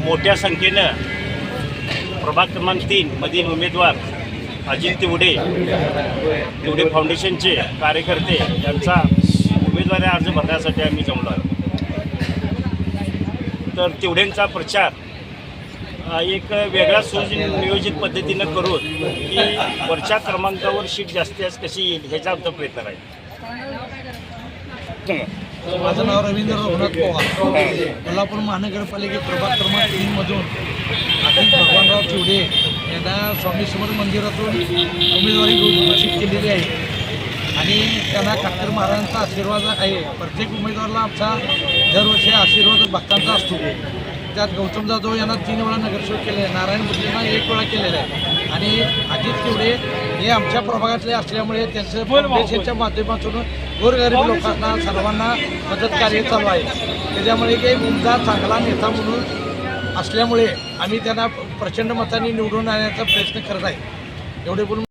मोठ्या संख्येनं प्रभाग क्रमांक 3 मधील उमेदवार अजित तिवडे फाउंडेशनचे कार्यकर्ते यांचा उमेदवारी अर्ज भरण्यासाठी आम्ही जमलो आहे. तर तिवडेंचा प्रचार एक वेगळ्या नियोजित पद्धतीनं करून की वरच्या क्रमांकावर सीट जास्तीत कशी येईल ह्याचा आमचा प्रयत्न राहील. माझं नाव रवींद्र रघुनाथ पवार, कोल्हापूर महानगरपालिके प्रभाग क्रमांक 3 मधून अजित भगवानराव तिवडे यांना स्वामी समर्थ मंदिरातून उमेदवारी घोषित केलेली आहे आणि त्यांना काटकर महाराजांचा आशीर्वाद आहे. प्रत्येक उमेदवाराला आमचा दरवर्षी आशीर्वाद भक्तांचा असतो. त्यात गौतम जाधव यांना 3 वेळा नगरसेवक केले आहे, नारायण मुद्रेंना 1 वेळा केलेला आहे आणि अजित तिवडे हे आमच्या प्रभागातले असल्यामुळे त्यांचं फाउंडेशनच्या माध्यमातून गोरगरीब लोकांना सर्वांना मदत कार्य चालू आहे. त्याच्यामुळे काही उमदा चांगला नेता म्हणून असल्यामुळे आम्ही त्यांना प्रचंड मताने निवडून आणण्याचा प्रयत्न करत आहे. एवढे बोलून